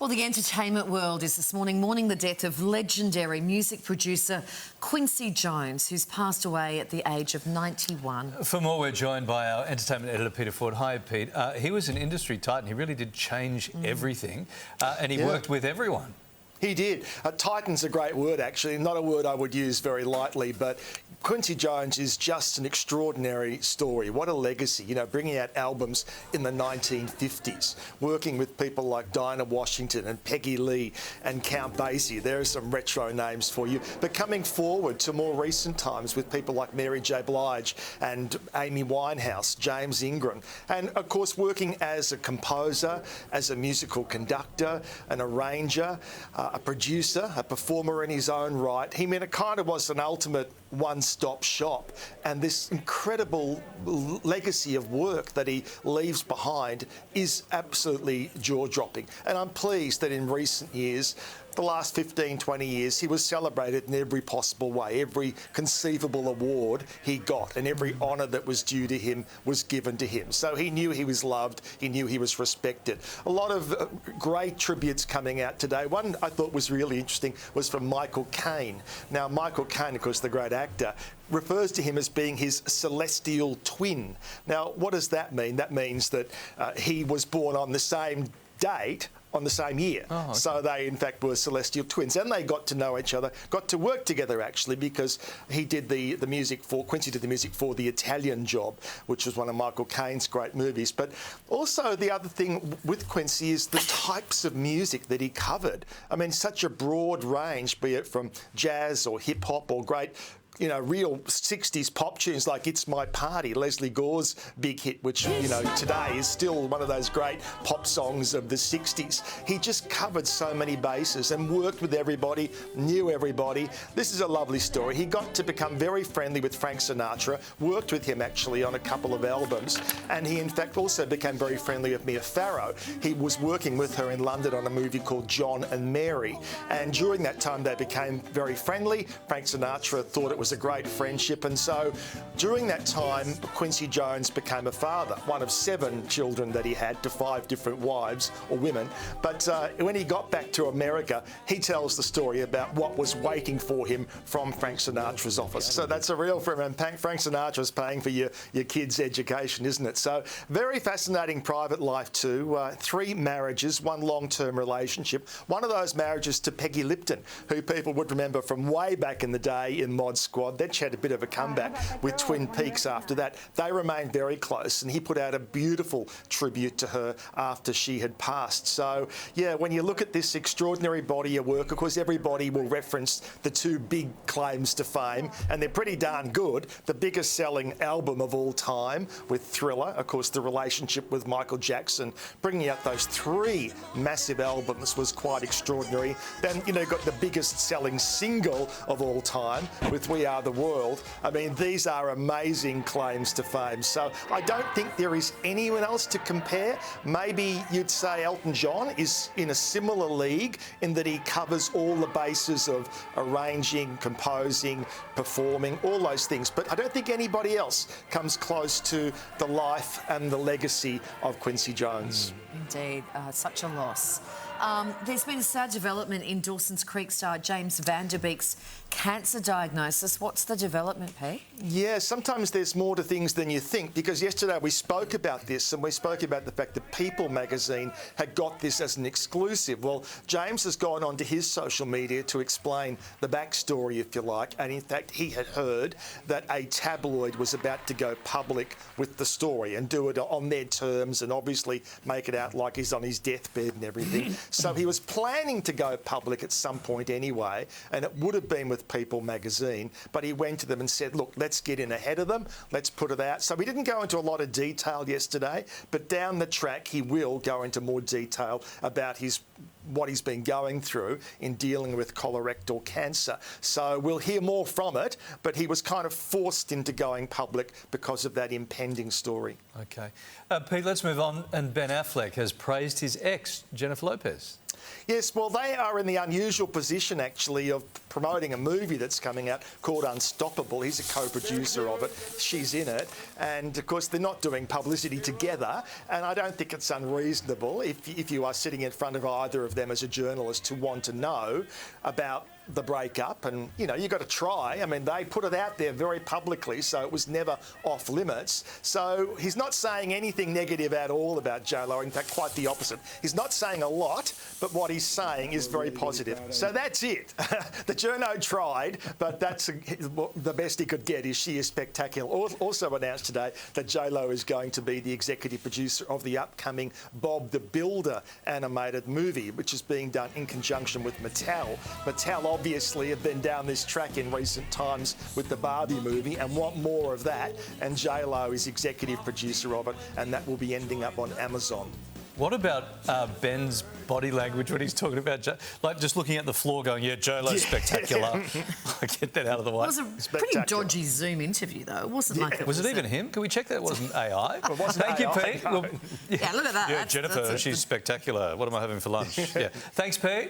Well, the entertainment world is this morning mourning the death of legendary music producer Quincy Jones, who's passed away at the age of 91. For more, we're joined by our entertainment editor, Peter Ford. Hi, Pete. He was an industry titan. He really did change everything, and he worked with everyone. He did. Titan's a great word, actually. Not a word I would use very lightly, but Quincy Jones is just an extraordinary story. What a legacy, you know, bringing out albums in the 1950s, working with people like Dinah Washington and Peggy Lee and Count Basie. There are some retro names for you. But coming forward to more recent times with people like Mary J. Blige and Amy Winehouse, James Ingram, and of course working as a composer, as a musical conductor, an arranger, a producer, a performer in his own right. It kind of was an ultimate one-stop shop, and this incredible legacy of work that he leaves behind is absolutely jaw-dropping. And I'm pleased that in recent years, the last 15, 20 years, he was celebrated in every possible way. Every conceivable award he got and every honour that was due to him was given to him. So he knew he was loved, he knew he was respected. A lot of great tributes coming out today. One I thought was really interesting was from Michael Caine. Now, Michael Caine, of course, the great actor, refers to him as being his celestial twin. Now, what does that mean? That means that he was born on the same date on the same year. Oh, okay. So they, in fact, were celestial twins. And they got to know each other, got to work together, actually, because he did Quincy did the music for The Italian Job, which was one of Michael Caine's great movies. But also the other thing with Quincy is the types of music that he covered. I mean, such a broad range, be it from jazz or hip-hop or great, you know, real 60s pop tunes like It's My Party, Leslie Gore's big hit, which, you know, today is still one of those great pop songs of the 60s. He just covered so many bases and worked with everybody, knew everybody. This is a lovely story. He got to become very friendly with Frank Sinatra, worked with him actually on a couple of albums, and he in fact also became very friendly with Mia Farrow. He was working with her in London on a movie called John and Mary, and during that time they became very friendly. Frank Sinatra thought it was a great friendship, and so during that time Quincy Jones became a father, one of 7 children that he had to 5 different wives or women. But when he got back to America, he tells the story about what was waiting for him from Frank Sinatra's office. So that's a real friend, and Frank Sinatra's paying for your kids' education, isn't it? So very fascinating private life too. 3 marriages, 1 long-term relationship. One of those marriages to Peggy Lipton, who people would remember from way back in the day in Mod Squad. Then she had a bit of a comeback with Twin Peaks after that. They remained very close, and he put out a beautiful tribute to her after she had passed. So, yeah, when you look at this extraordinary body of work, of course, everybody will reference the 2 big claims to fame, and they're pretty darn good. The biggest selling album of all time with Thriller, of course, the relationship with Michael Jackson, bringing out those 3 massive albums was quite extraordinary. Then, you know, got the biggest selling single of all time with We Are the World. I mean, these are amazing claims to fame. So I don't think there is anyone else to compare. Maybe you'd say Elton John is in a similar league in that he covers all the bases of arranging, composing, performing, all those things. But I don't think anybody else comes close to the life and the legacy of Quincy Jones. Indeed, such a loss. There's been a sad development in Dawson's Creek star James Van Der Beek's cancer diagnosis. What's the development, Pete? Yeah, sometimes there's more to things than you think, because yesterday we spoke about this, and we spoke about the fact that People magazine had got this as an exclusive. Well, James has gone on to his social media to explain the backstory, if you like, and in fact he had heard that a tabloid was about to go public with the story and do it on their terms and obviously make it out like he's on his deathbed and everything. So he was planning to go public at some point anyway, and it would have been with People magazine, but he went to them and said, look, let's get in ahead of them, let's put it out. So he didn't go into a lot of detail yesterday, but down the track he will go into more detail about what he's been going through in dealing with colorectal cancer. So we'll hear more from it, but he was kind of forced into going public because of that impending story. OK. Pete, let's move on. And Ben Affleck has praised his ex, Jennifer Lopez. Yes, well, they are in the unusual position, actually, of promoting a movie that's coming out called Unstoppable. He's a co-producer of it. She's in it. And, of course, they're not doing publicity together. And I don't think it's unreasonable, if you are sitting in front of either of them as a journalist, to want to know about the breakup. And, you know, you've got to try. I mean, they put it out there very publicly, so it was never off limits. So he's not saying anything negative at all about J-Lo. In fact, quite the opposite. He's not saying a lot, but what he's saying is very positive. So that's it. The journo tried, but that's the best he could get. Is she is spectacular. Also announced today that J-Lo is going to be the executive producer of the upcoming Bob the Builder animated movie, which is being done in conjunction with Mattel. Mattel obviously have been down this track in recent times with the Barbie movie and want more of that, and J-Lo is executive producer of it, and that will be ending up on Amazon. What about Ben's body language when he's talking about, like, just looking at the floor going, yeah, J-Lo's spectacular. Get that out of the way. It was a pretty dodgy Zoom interview, though. It wasn't like it was it even him? Can we check that it wasn't AI? It wasn't Thank AI, you, Pete. no. Well, Yeah, look at that. Yeah, Jennifer, she's spectacular. What am I having for lunch? Yeah. Thanks, Pete.